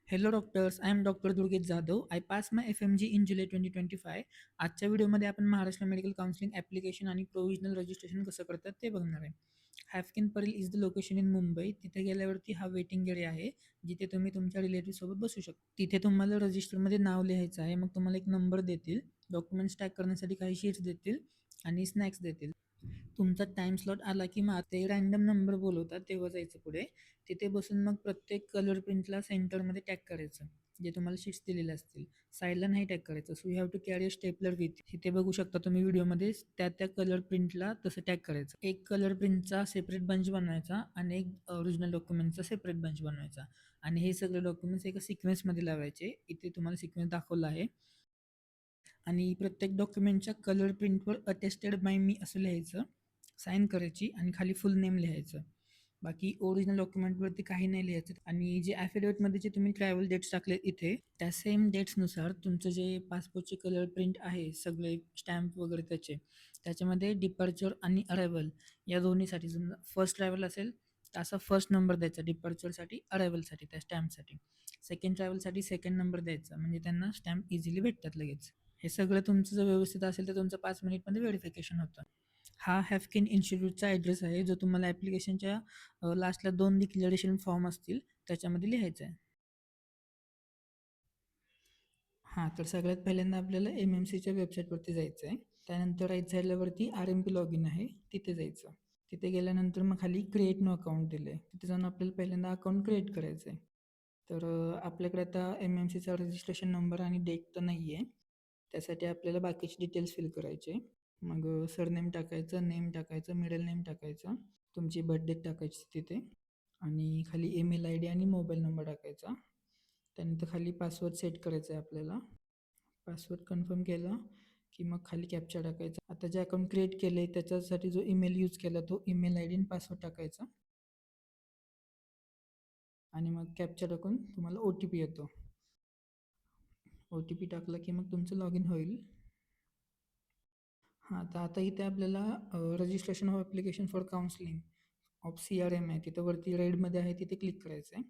Hello doctors, I am Dr. Durget Jadhav. I passed my FMG in July 2025. आजच्या व्हिडिओमध्ये आपण Maharashtra medical counselling application आणि provisional registration कसं करतात ते बघणार आहे. Haffkine Parel is the location in Mumbai. तिथे गेल्यावरती हा वेटिंग एरिया आहे, जिथे तुम्ही तुमच्या रिलेटिव्हसोबत बसू शकता. तिथे तुम्हाला रजिस्टरमध्ये नाव लिहायचं आहे. मग तुम्हाला एक नंबर देतील, डॉक्युमेंट्स टॅग करण्यासाठी काही शीट्स देतील आणि स्नॅक्स देतील. तुमचा टाइम स्लॉट आला की मग ते रँडम नंबर बोलवतात तेव्हा जायचं पुढे. तिथे बसून मग प्रत्येक कलर प्रिंटला सेंटरमध्ये टॅग करायचं, जे तुम्हाला शीट्स दिलेले असतील. साईडला नाही टॅग करायचं. So you have to carry a stapler with. इथे बघू शकता तुम्ही व्हिडिओमध्ये त्या त्या कलर प्रिंटला तसं टॅग करायचं. एक कलर प्रिंटचा सेपरेट बंच बनवायचा आणि एक ओरिजिनल डॉक्युमेंटचा सेपरेट बंच बनवायचा आणि हे सगळे डॉक्युमेंट्स एका सिक्वेन्समध्ये लावायचे. इथे तुम्हाला सिक्वेन्स दाखवला आहे. आणि प्रत्येक डॉक्युमेंटच्या कलर प्रिंटवर अटेस्टेड बाय मी असं लिहायचं, साईन करायची आणि खाली फुल नेम लिहायचं. बाकी ओरिजिनल डॉक्युमेंटवरती काही नाही लिहायचं. आणि जे ॲफिडेविटमध्ये जे तुम्ही ट्रॅव्हल डेट्स टाकले इथे, त्या सेम डेट्सनुसार तुमचं जे पासपोर्टचे कलर प्रिंट आहे सगळे स्टॅम्प वगैरे त्याच्यामध्ये डिपार्चर आणि अरायवल या दोन्हीसाठी, समजा फर्स्ट ट्रॅव्हल असेल तर असा फर्स्ट नंबर द्यायचा डिपार्चरसाठी, अरायवलसाठी त्या स्टॅम्पसाठी. सेकंड ट्रॅव्हलसाठी सेकंड नंबर द्यायचा, म्हणजे त्यांना स्टॅम्प इझिली भेटतात लगेच. हे सगळं तुमचं जर व्यवस्थित असेल तर तुमचं 5 मिनिटमध्ये व्हेरिफिकेशन होतं. हा हॅफकिन इन्स्टिट्यूटचा ॲड्रेस आहे, जो तुम्हाला ॲप्लिकेशनच्या लास्टला 2 डिक्लेरेशन फॉर्म असतील त्याच्यामध्ये लिहायचा आहे. हां, तर सगळ्यात पहिल्यांदा आपल्याला एम-एम-सीच्या वेबसाईटवरती जायचं आहे. त्यानंतर राईट साईडला आर-एम-पी लॉगिन आहे, तिथे जायचं. तिथे गेल्यानंतर मग खाली क्रिएट नो अकाउंट दिलं आहे. तिथे जाऊन आपल्याला पहिल्यांदा अकाउंट क्रिएट करायचं आहे. तर आपल्याकडे आता एम-एम-सीचा रजिस्ट्रेशन नंबर आणि डेट तर नाही आहे. त्यासाठी आपल्याला बाकीचे डिटेल्स फिल करायचे. मग सरनेम टाकायचं, नेम टाकायचं, मिडल नेम टाकायचं, तुमची बर्थ डेट टाकायची तिथे आणि खाली ईमेल आय डी आणि मोबाईल नंबर टाकायचा. त्यानंतर खाली पासवर्ड सेट करायचा आहे आपल्याला. पासवर्ड कन्फर्म केला की मग खाली कॅप्चा टाकायचा. आता जे अकाउंट क्रिएट केलं आहे त्याच्यासाठी जो ईमेल यूज केला तो ईमेल आय डी आणि पासवर्ड टाकायचा आणि मग कॅप्चा टाकून तुम्हाला ओ टी पी येतो. ओ टी पी टाकला की मग तुमचं लॉग इन होईल. हां, तर आता इथे आपल्याला registration of application for counselling of CRM आहे. तिथं वरती रेडमध्ये आहे, तिथे क्लिक करायचं आहे.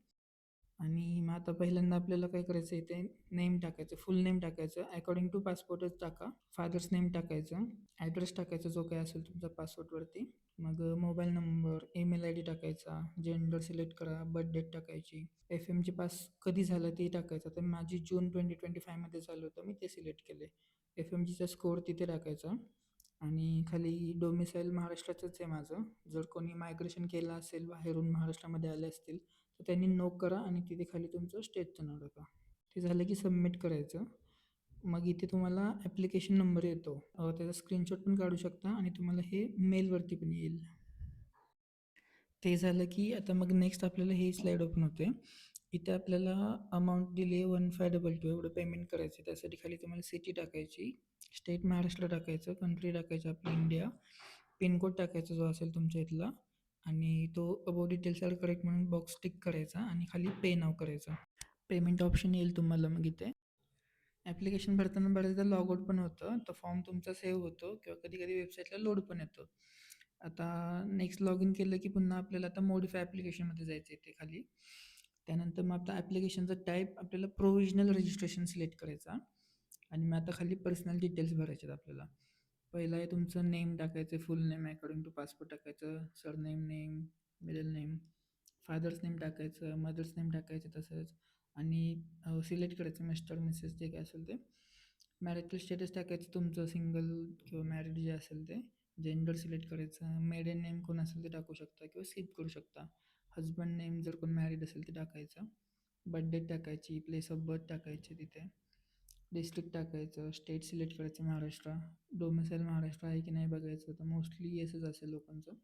आणि मग आता पहिल्यांदा आपल्याला काय करायचं आहे, ते नेम टाकायचं, फुल नेम टाकायचं, अकॉर्डिंग टू पासपोर्टच टाका. फादर्स नेम टाकायचं, ॲड्रेस टाकायचा जो काय असेल तुमचा पासपोर्टवरती. मग mobile number, email I D टाकायचा, जेंडर सिलेक्ट करा, बर्थ डेट टाकायची, FMG पास कधी झालं ते टाकायचं. तर माझी जून 2025मध्ये झालं होतं, मी ते सिलेक्ट केले. FMGचा स्कोअर तिथे टाकायचा आणि खाली डोमिसाईल महाराष्ट्राचंच आहे माझं. जर कोणी मायग्रेशन केलं असेल, बाहेरून महाराष्ट्रामध्ये आले असतील तर त्यांनी नो करा आणि तिथे खाली तुमचं स्टेटचं नाव टाका. ते झालं की सबमिट करायचं. मग इथे तुम्हाला ॲप्लिकेशन नंबर येतो, त्याचा स्क्रीनशॉट पण काढू शकता आणि तुम्हाला हे मेलवरती पण येईल. ते झालं की आता मग नेक्स्ट आपल्याला हे स्लाईड ओपन होते. इथे आपल्याला अमाऊंट दिली आहे 1522 एवढं पेमेंट करायचं. त्यासाठी खाली तुम्हाला सिटी टाकायची, स्टेट महाराष्ट्र टाकायचं, कंट्री टाकायचं आपलं इंडिया, पिनकोड टाकायचा जो असेल तुमच्या इथला आणि तो अबाउट डिटेल्स आर करेक्ट म्हणून बॉक्स टिक करायचा आणि खाली पे नाव करायचं. पेमेंट ऑप्शन येईल तुम्हाला. मग इथे ॲप्लिकेशन भरताना बऱ्याचदा लॉग आउट पण होतं, तो फॉर्म तुमचा सेव्ह होतो किंवा कधी कधी वेबसाईटला लोड पण येतो. आता नेक्स्ट लॉग इन केलं की पुन्हा आपल्याला आता मॉडिफाय ॲप्लिकेशनमध्ये जायचं आहे ते खाली. त्यानंतर मग आता ॲप्लिकेशनचा टाईप आपल्याला प्रोव्हिजनल रजिस्ट्रेशन सिलेक्ट करायचा आणि मग आता खाली पर्सनल डिटेल्स भरायचे आहेत आपल्याला. पहिलं आहे तुमचं नेम टाकायचं, full name according to passport टाकायचं, surname, name, middle name, father's name टाकायचं, मदर्स नेम टाकायचं तसंच आणि सिलेक्ट करायचं मिस्टर मिसेस जे काय असेल ते. मॅरिटल स्टेटस टाकायचं तुमचं, सिंगल किंवा मॅरिड जे असेल ते. जेंडर सिलेक्ट करायचं, मेडन नेम कोण असेल ते टाकू शकता किंवा स्किप करू शकता. हजबंड नेम जर कोण मॅरिड असेल ते टाकायचं. बर्थ डेट टाकायची, प्लेस ऑफ बर्थ टाकायची तिथे. डिस्ट्रिक्ट टाकायचं, स्टेट सिलेक्ट करायचं महाराष्ट्र, डोमिसाईल महाराष्ट्र आहे की नाही बघायचं, तर मोस्टली येसच असेल लोकांचं.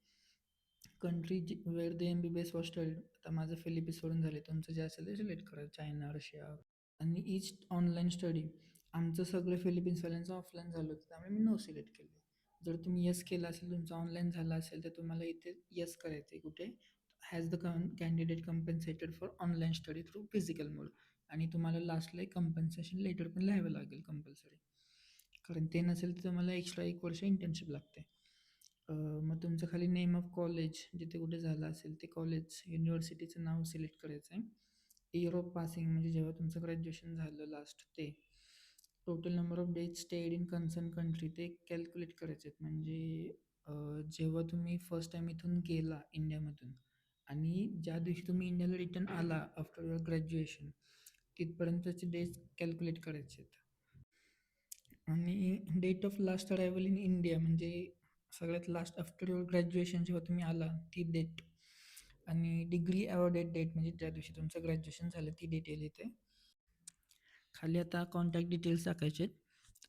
Country where the MBBS was studied, आता माझं फिलिपिन्स सोडून झाले, तुमचं जे असेल ते सिलेक्ट करायचं, चायना, रशिया. आणि ईच ऑनलाईन स्टडी, आमचं सगळं फिलिपिन्सवाल्यांचं ऑफलाईन झालं होतं त्यामुळे मी नो सिलेक्ट केलं. जर तुम्ही यस केलं असेल, तुमचं ऑनलाईन झालं असेल, तर तुम्हाला इथे यस करायचं आहे कुठे, has the candidate compensated for online study through physical mode. आणि तुम्हाला लास्टला एक कम्पन्सेशन लेटर पण लिहावं लागेल कंपल्सरी, कारण ते नसेल तर तुम्हाला एक्स्ट्रा 1 वर्ष इंटर्नशिप लागते. मग तुमचं खाली नेम ऑफ कॉलेज जिथे कुठे झालं असेल ते कॉलेज, युनिव्हर्सिटीचं नाव सिलेक्ट करायचं आहे. इयर ऑफ पासिंग म्हणजे जेव्हा तुमचं ग्रॅज्युएशन झालं लास्ट ते. Total number of days stayed in concern country ते कॅल्क्युलेट करायचे आहेत. म्हणजे जेव्हा तुम्ही फर्स्ट टाईम इथून गेला इंडियामधून आणि ज्या दिवशी तुम्ही इंडियाला रिटर्न आला आफ्टर युअर ग्रॅज्युएशन, तिथपर्यंतचे डेज कॅल्क्युलेट करायचे आहेत. आणि date of last arrival in India म्हणजे सगळ्यात लास्ट आफ्टर युअर ग्रॅज्युएशन जेव्हा तुम्ही आला ती डेट. आणि डिग्री अवॉर्डेड डेट म्हणजे ज्या दिवशी तुमचं ग्रॅज्युएशन झालं ती डेट येईल इथे. खाली आता कॉन्टॅक्ट डिटेल्स टाकायचे आहेत.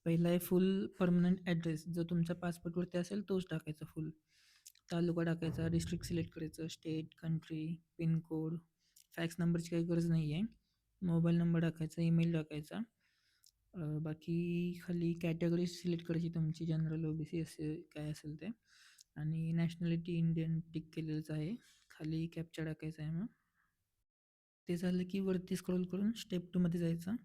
पहिला आहे फुल परमनंट ॲड्रेस, जो तुमच्या पासपोर्टवरती असेल तोच टाकायचा फुल. तालुका टाकायचा, डिस्ट्रिक्ट सिलेक्ट करायचं, स्टेट, कंट्री, पिनकोड. फॅक्स नंबरची काही गरज नाही आहे. मोबाईल नंबर टाकायचा, ईमेल टाकायचा. बाकी खाली कॅटेगरी सिलेक्ट करायची तुमची, जनरल, OBC असे काय असेल ते. आणि नॅशनॅलिटी इंडियन टिक केलेलंच आहे. खाली कॅप्चा टाकायचा आहे. मग ते झालं की वरती स्क्रोल करून स्टेप 2मध्ये जायचं.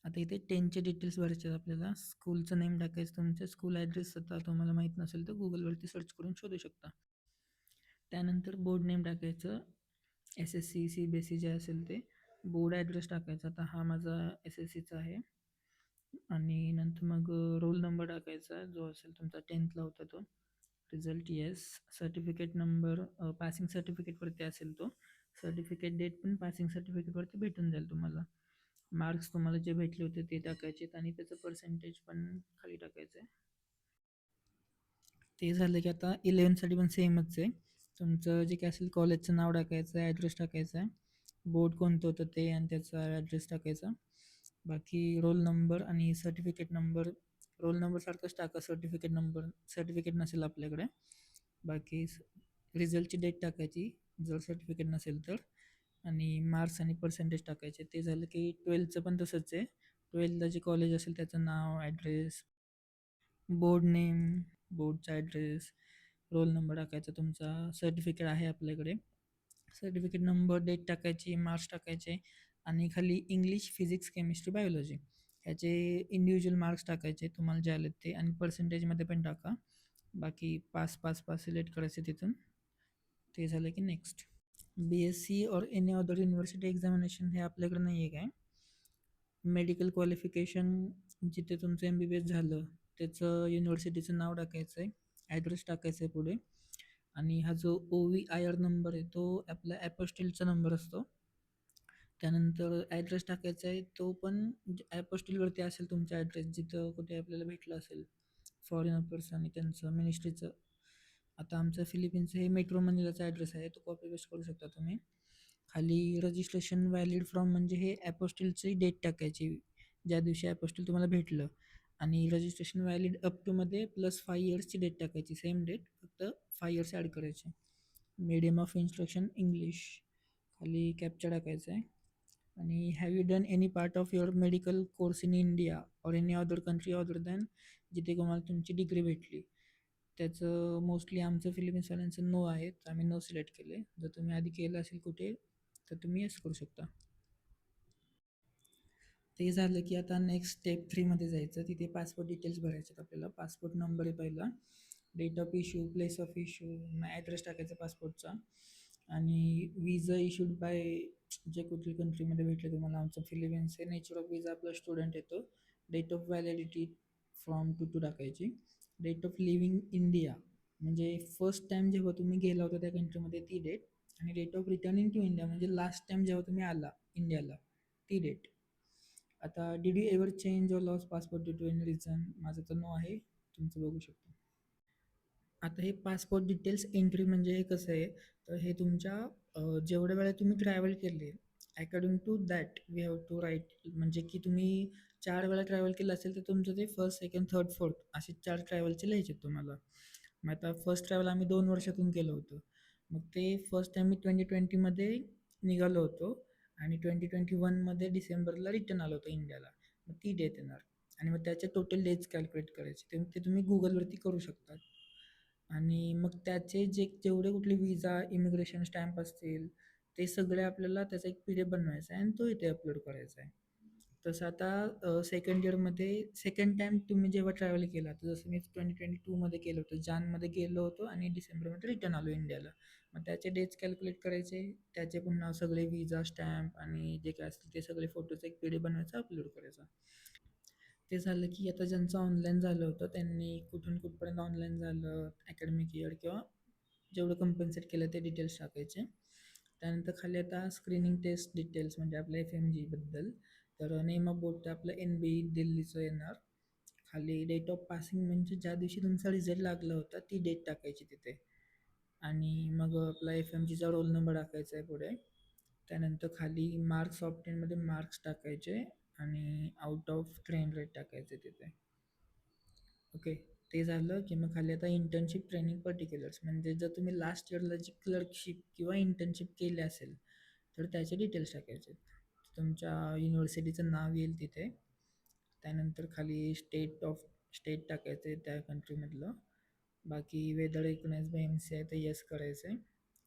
आता इथे 10चे डिटेल्स भरायचे आहेत आपल्याला. स्कूलचं नेम टाकायचं, तुमचं स्कूल ॲड्रेस आता तुम्हाला माहीत नसेल तर गुगलवरती सर्च करून शोधू शकता. त्यानंतर बोर्ड नेम टाकायचं, SSC, CBSE जे असेल ते. बोर्ड ॲड्रेस टाकायचा, आता हा माझा SSCचा आहे. आणि नंतर मग रोल नंबर टाकायचा जो असेल तुमचा 10thला होता तो. Result yes. Certificate number passing सर्टिफिकेटवरती असेल तो. सर्टिफिकेट डेट पण पासिंग सर्टिफिकेटवरती भेटून जाईल तुम्हाला. मार्क्स तुम्हाला जे भेटले होते ते टाकायचे आहेत आणि त्याचं पर्सेंटेज पण खाली टाकायचं आहे. ते झालं की आता 11th पण सेमच आहे. तुमचं जे काय असेल कॉलेजचं नाव टाकायचं आहे, ॲड्रेस टाकायचा आहे, बोर्ड कोणतं होतं ते आणि त्याचा ॲड्रेस टाकायचा. बाकी रोल नंबर आणि सर्टिफिकेट नंबर, रोल नंबरसारखंच टाका, सर्टिफिकेट नंबर सर्टिफिकेट नसेल आपल्याकडे. बाकी रिझल्टची डेट टाकायची जर सर्टिफिकेट नसेल तर. आणि मार्क्स आणि पर्सेंटेज टाकायचे. ते झालं की 12thचं पण तसंच आहे. 12thला जे कॉलेज असेल त्याचं नाव, address, board name, बोर्डचा address, roll number टाकायचा तुमचा. सर्टिफिकेट आहे आपल्याकडे, सर्टिफिकेट नंबर, डेट टाकायची, मार्क्स टाकायचे. आणि खाली इंग्लिश, फिजिक्स, केमिस्ट्री, बायोलॉजी ह्याचे इंडिव्हिज्युअल मार्क्स टाकायचे तुम्हाला जे आलेत ते. आणि पर्सेंटेजमध्ये पण टाका. बाकी पास पास पास सिलेक्ट करायचे तिथून. ते झालं की नेक्स्ट. BSc और एनी अदर युनिव्हर्सिटी एक्झामिनेशन हे आपल्याकडे नाही आहे काय. मेडिकल क्वालिफिकेशन जिथे तुमचं MBBS झालं त्याचं युनिव्हर्सिटीचं नाव टाकायचं आहे, ॲड्रेस टाकायचं आहे पुढे. आणि हा जो OVIR नंबर आहे तो आपला ॲपोस्टिलचा नंबर असतो. त्यानंतर ॲड्रेस टाकायचा आहे, तो पण ॲपोस्टिलवरती असेल तुमचा ॲड्रेस, जिथं कुठे आपल्याला भेटलं असेल फॉरेनर्स आणि त्यांचं मिनिस्ट्रीचं. आता आमचं फिलिपिन्सचं हे मेट्रो मनिलाचा ॲड्रेस आहे, तो कॉपी पेस्ट करू शकता तुम्ही. खाली रजिस्ट्रेशन व्हॅलिड फ्रॉम म्हणजे हे ॲपोस्टिलची डेट टाकायची, ज्या दिवशी ॲपोस्टिल तुम्हाला भेटलं. आणि रजिस्ट्रेशन व्हॅलिड अप टूमध्ये +5 इयर्सची डेट टाकायची, सेम डेट, फक्त 5 इयर्स ॲड करायचे. Medium of instruction English. खाली कॅप्चा टाकायचा आहे. आणि have you done any part of your medical course in India or any other country other than, जिथे तुम्हाला तुमची डिग्री भेटली. त्याचं मोस्टली आमचं फिलिपिन्सवाल्यांचं नो आहे, तर आम्ही नो सिलेक्ट केले. जर तुम्ही आधी केलं असेल कुठे तर तुम्ही येस करू शकता. ते झालं की आता नेक्स्ट स्टेप 3मध्ये जायचं. तिथे पासपोर्ट डिटेल्स भरायचे आहेत आपल्याला. पासपोर्ट नंबर आहे पहिला, date of issue, place of issue, address टाकायचा पासपोर्टचा. आणि विजा इश्यूड बाय, जे कुठली कंट्रीमध्ये भेटले तुम्हाला. आमचं फिलिपिन्स आहे. नेचर ऑफ विजा आपला स्टुडंट येतो. Date of validity from to टाकायची. डेट ऑफ लिव्हिंग इंडिया म्हणजे फर्स्ट टाईम जेव्हा तुम्ही गेला होता त्या कंट्रीमध्ये ती डेट. आणि date of returning to India म्हणजे लास्ट टाईम जेव्हा तुम्ही आला इंडियाला ती डेट. आता did you ever change or loss passport due to any reason, माझं तर नो आहे, तुमचं बघू शकतो. आता हे पासपोर्ट डिटेल्स एंट्री म्हणजे हे कसं आहे, तर हे तुमच्या जेवढ्या वेळा तुम्ही ट्रॅव्हल केले according to that we have to write. म्हणजे की तुम्ही 4 वेळा ट्रॅव्हल केलं असेल तर तुमचं ते फर्स्ट, सेकंड, थर्ड, फोर्थ असे 4 ट्रॅव्हलचे लिहायचे तुम्हाला. मग आता फर्स्ट ट्रॅव्हल आम्ही 2 वर्षातून केलं होतं. मग ते फर्स्ट टाईम मी 2020मध्ये निघालो होतो आणि 2021मध्ये डिसेंबरला रिटर्न आलो होतो इंडियाला. मग ती डेट येणार. आणि मग त्याचे टोटल डेज कॅल्क्युलेट करायचे, ते तुम्ही गुगलवरती करू शकता. आणि मग त्याचे जेवढे कुठले विजा, इमिग्रेशन स्टॅम्प असतील ते सगळे आपल्याला त्याचा एक PDF बनवायचा आहे आणि तो इथे अपलोड करायचा आहे. तसं आता सेकंड इयरमध्ये सेकंड टाईम तुम्ही जेव्हा ट्रॅव्हल केला, तर जसं मी 2022मध्ये केलं होतं, जानमध्ये गेलो होतो आणि डिसेंबरमध्ये रिटर्न आलो इंडियाला. मग त्याचे डेट्स कॅल्क्युलेट करायचे, त्याचे पुन्हा सगळे विजा स्टॅम्प आणि जे काय असतील ते सगळे फोटोचा एक पी बनवायचा, अपलोड करायचा. ते झालं की आता ज्यांचं ऑनलाईन झालं होतं त्यांनी कुठून कुठपर्यंत ऑनलाईन झालं, अकॅडमिक इयर किंवा जेवढं कंपन्सेट केलं ते डिटेल्स टाकायचे. त्यानंतर खाली आता स्क्रीनिंग टेस्ट डिटेल्स म्हणजे आपल्या FMGबद्दल. तर नेम ऑफ बोर्ड ते आपलं NB दिल्लीचं येणार. खाली डेट ऑफ पासिंग म्हणजे ज्या दिवशी तुमचा रिझल्ट लागला होता ती डेट टाकायची तिथे. आणि मग आपला FMGचा रोल नंबर टाकायचा आहे पुढे. त्यानंतर खाली मार्क्स ऑफ 10मध्ये मार्क्स टाकायचे आणि आउट ऑफ 300 टाकायचे तिथे. ओके, ते झालं की मग खाली आता इंटर्नशिप ट्रेनिंग पर्टिक्युलर्स म्हणजे जर तुम्ही लास्ट इयरला जी क्लर्कशिप किंवा इंटर्नशिप केली असेल तर त्याचे डिटेल्स टाकायचे. तुमच्या युनिव्हर्सिटीचं नाव येईल तिथे. त्यानंतर खाली स्टेट टाकायचे त्या कंट्रीमधलं. बाकी वेदर रिकग्नाइज बाय MC आहे तर येस करायचं आहे.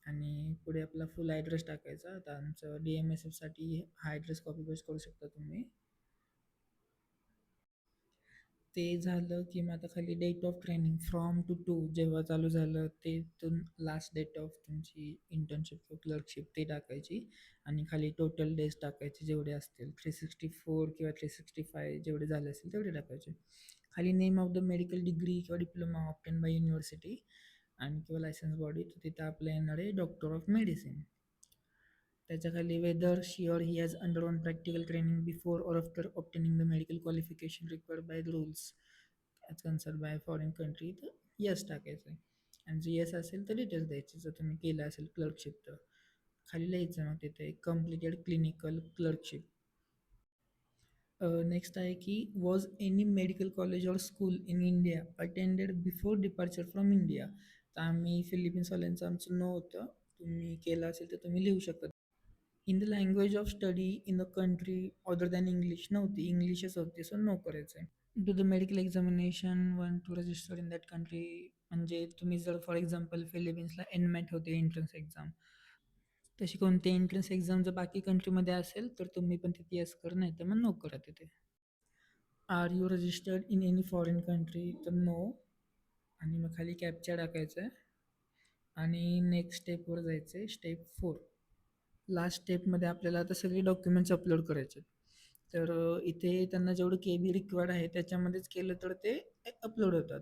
आणि पुढे आपला फुल ॲड्रेस टाकायचा. आता आमचं DMSFसाठी हा ॲड्रेस कॉपी पेस्ट करू शकता तुम्ही. ते झालं की मग आता खाली date of training from to जेव्हा चालू झालं ते तिथून लास्ट डेट ऑफ तुमची इंटर्नशिप किंवा क्लर्कशिप ते टाकायची. आणि खाली टोटल डेज टाकायचे जेवढे असतील 364 किंवा 365 जेवढे झाले असतील तेवढे टाकायचे. खाली name of the medical degree किंवा डिप्लोमा ऑप्टेन बाय युनिव्हर्सिटी आणि किंवा लायसन्स बॉडी, तर तिथं आपलं येणार आहे डॉक्टर ऑफ मेडिसिन. त्याच्याखाली whether she or he has undergone practical training before or after obtaining the medical qualification required by the rules as concern by foreign country, तर yes टाकायचं आहे. आणि जर येस असेल तर डिटेल्स द्यायचे जर तुम्ही केलं असेल क्लर्कशिप तर. खाली लिहायचं मग तिथे कम्प्लिटेड क्लिनिकल क्लर्कशिप. नेक्स्ट आहे की was any medical college or school in India attended before departure from India. तर आम्ही फिलिपिन्सवाल्यांचं आमचं नो होतं, तुम्ही केलं असेल तर तुम्ही लिहू शकता. In the language of study in the country other than English नव्हती, इंग्लिशच होती, सो नो करायचं आहे. Do the medical examination one two register in that country म्हणजे तुम्ही जर फॉर एक्झाम्पल फिलिपिन्सला NMAT होते एंट्रन्स एक्झाम, तशी कोणती एंट्रन्स एक्झाम जर बाकी कंट्रीमध्ये असेल तर तुम्ही पण तिथे येस कर, नाही तर मग नो करा तिथे. Are you registered in any foreign country तर नो. आणि मग खाली कॅप्चा टाकायचं आहे आणि नेक्स्ट स्टेपवर जायचं आहे, स्टेप 4. लास्ट स्टेपमध्ये आपल्याला आता सगळे डॉक्युमेंट्स अपलोड करायचे. तर इथे त्यांना जेवढं KB रिक्वायर्ड आहे त्याच्यामध्येच केलं तर ते अपलोड होतात.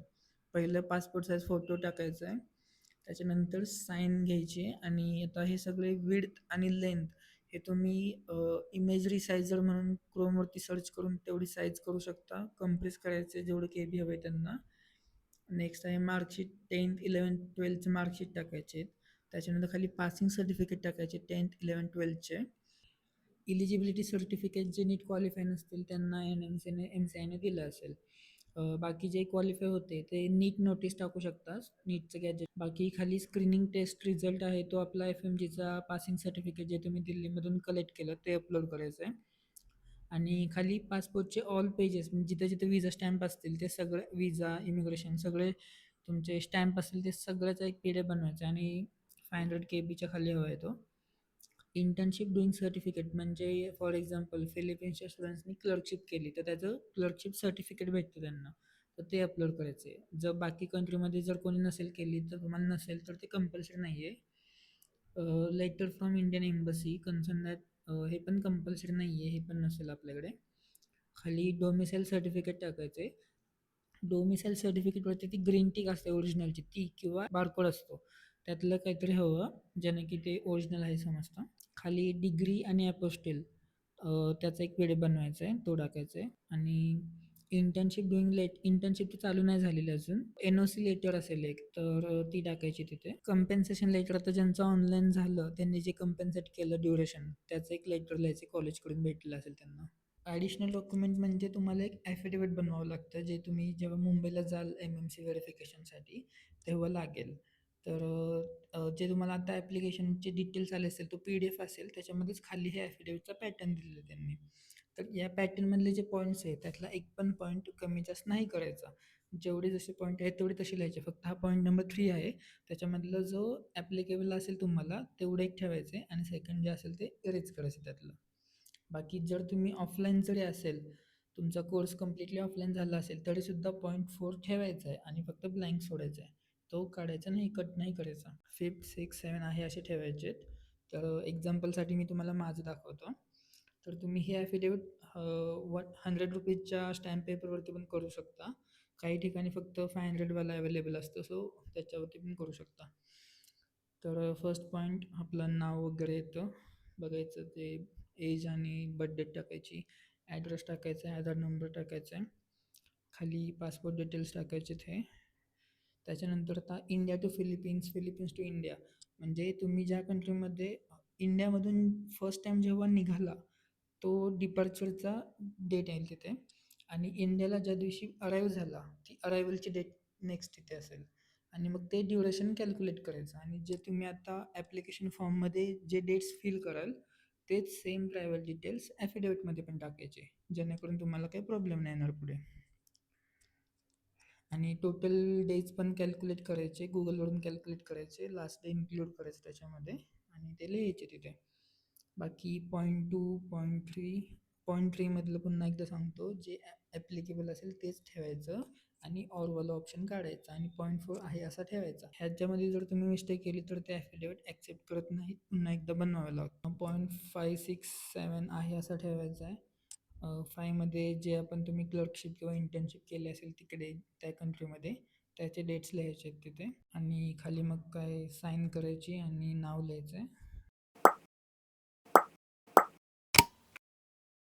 पहिलं पासपोर्ट साईज फोटो टाकायचा आहे, त्याच्यानंतर साईन घ्यायची आणि आता हे सगळे विड्थ आणि लेंथ हे तुम्ही इमेज रिसायझर म्हणून क्रोमवरती सर्च करून तेवढी साईज करू शकता. कम्प्रेस करायचे जेवढं KB हवं आहे त्यांना. नेक्स्ट आहे marksheet 10th 11th 12th marksheet टाकायचे. त्याच्यानंतर खाली पासिंग सर्टिफिकेट टाकायचे 10th 11th 12thचे. इलिजिबिलिटी सर्टिफिकेट जे नीट क्वालिफाय नसतील त्यांना MCIने दिलं असेल. बाकी जे क्वालिफाय होते ते नीट नोटीस टाकू शकतात, नीटचं गॅजेट. बाकी खाली स्क्रीनिंग टेस्ट रिझल्ट आहे तो आपला FMGचा पासिंग सर्टिफिकेट जे तुम्ही दिल्लीमधून कलेक्ट केलं ते अपलोड करायचं आहे. आणि खाली पासपोर्टचे ऑल पेजेस म्हणजे जिथे जिथे विजा स्टॅम्प असतील ते सगळे विजा इमिग्रेशन सगळे तुमचे स्टॅम्प असतील ते सगळ्याचा एक PDF बनवायचा आणि 500 KBच्या खाली हवा आहे तो. इंटर्नशिप डुईंग सर्टिफिकेट म्हणजे फॉर एक्झाम्पल फिलिपिन्सच्या स्टुडंट्सनी क्लर्कशिप केली तर त्याचं क्लर्कशिप सर्टिफिकेट भेटतं त्यांना, तर ते अपलोड करायचे आहे. जर बाकी कंट्रीमध्ये जर कोणी नसेल केली तर तुम्हाला नसेल तर ते कंपल्सरी नाही आहे. Letter from Indian embassy concern that हे पण कंपल्सरी नाही आहे, हे पण नसेल आपल्याकडे. खाली डोमिसाईल सर्टिफिकेट टाकायचे. डोमिसाईल सर्टिफिकेटवरती ती ग्रीन टिक असते ओरिजिनलची ती किंवा बारकोड असतो त्यातलं काहीतरी हवं ज्याने की ते ओरिजिनल आहे समजतं. खाली डिग्री आणि अपोस्टेल त्याचा एक PDF बनवायचा आहे, तो टाकायचा आहे. आणि इंटर्नशिप डुईंग इंटर्नशिप तर चालू नाही झालेली अजून. NOC लेटर असेल एक तर ती टाकायची तिथे. कंपेन्सेशन लेटर आता ज्यांचं ऑनलाईन झालं त्यांनी जे कंपेन्सेट केलं ड्युरेशन त्याचं एक लेटर लिहायचं कॉलेजकडून भेटलं असेल त्यांना. ॲडिशनल डॉक्युमेंट म्हणजे तुम्हाला एक ॲफिडेविट बनवावं लागतं जे तुम्ही जेव्हा मुंबईला जाल MMC व्हेरिफिकेशनसाठी तेव्हा लागेल. तर जे तुम्हाला आता ॲप्लिकेशनचे डिटेल्स आले असेल तो PDF असेल त्याच्यामध्येच खाली हे ॲफिडेविटचा पॅटर्न दिलेला आहे त्यांनी. तर या पॅटर्नमधले जे पॉईंट्स आहेत त्यातला एक पण पॉईंट कमी जास्त नाही करायचा. जेवढे जसे पॉईंट आहेत तेवढे तसे लिहायचे. फक्त हा पॉईंट नंबर 3 आहे त्याच्यामधलं जो ॲप्लिकेबल असेल तुम्हाला तेवढं एक ठेवायचं आहे आणि सेकंड जे असेल ते इरेज करायचं त्यातलं. बाकी जर तुम्ही ऑफलाईन जरी असेल, तुमचा कोर्स कम्प्लिटली ऑफलाईन झाला असेल, तरीसुद्धा 0.4 ठेवायचा आहे आणि फक्त ब्लँक सोडायचा आहे. तो काढायचा नाही, कट नाही करायचा. 5th, 6th, 7th आहे असे ठेवायचे आहेत. तर एक्झाम्पलसाठी मी तुम्हाला माझं दाखवतो. तर तुम्ही हे ॲफिडेविट 100 रुपीजच्या स्टॅम्प पेपरवरती पण करू शकता. काही ठिकाणी फक्त 500वाला अवेलेबल असतं, सो त्याच्यावरती पण करू शकता. तर फर्स्ट पॉईंट आपलं नाव वगैरे येतं बघायचं, ते एज आणि बर्थ डेट टाकायची, ॲड्रेस टाकायचा आहे, आधार नंबर टाकायचा आहे, खाली पासपोर्ट डिटेल्स टाकायचे ते. त्याच्यानंतर आता India to Philippines, Philippines to India, म्हणजे तुम्ही ज्या कंट्रीमध्ये इंडियामधून फर्स्ट टाईम जेव्हा निघाला तो डिपार्चरचा डेट येईल तिथे, आणि इंडियाला ज्या दिवशी अराईव्ह झाला ती अरायवलची डेट नेक्स्ट तिथे असेल, आणि मग ते ड्युरेशन कॅल्क्युलेट करायचं. आणि जे तुम्ही आता ॲप्लिकेशन फॉर्ममध्ये जे डेट्स फिल कराल तेच सेम ट्रॅव्हल डिटेल्स ॲफिडेविटमध्ये पण टाकायचे, जेणेकरून तुम्हाला काही प्रॉब्लेम नाही येणार पुढे. आणि टोटल डेज पण कॅल्क्युलेट करायचे, गुगलवरून कॅल्क्युलेट करायचे, लास्ट डे इन्क्लूड करायचं त्याच्यामध्ये आणि ते लिहायचे तिथे. बाकी 0.2, 0.3, 0.3मधलं पुन्हा एकदा सांगतो, जे ॲप्लिकेबल असेल तेच ठेवायचं आणि ऑरवाला ऑप्शन काढायचा आणि 0.4 आहे असा ठेवायचा. ह्याच्यामध्ये जर तुम्ही मिस्टेक केली तर ते ॲफिडेविट ॲक्सेप्ट करत नाहीत, पुन्हा एकदा बनवावं लागतं. 0.567 आहे असा ठेवायचा आहे. 5मध्ये जे आपण तुम्ही क्लर्कशिप किंवा इंटर्नशिप केली असेल तिकडे त्या कंट्रीमध्ये, त्याचे डेट्स लिहायचे आहेत तिथे, आणि खाली मग काय साईन करायची आणि नाव लिहायचं आहे.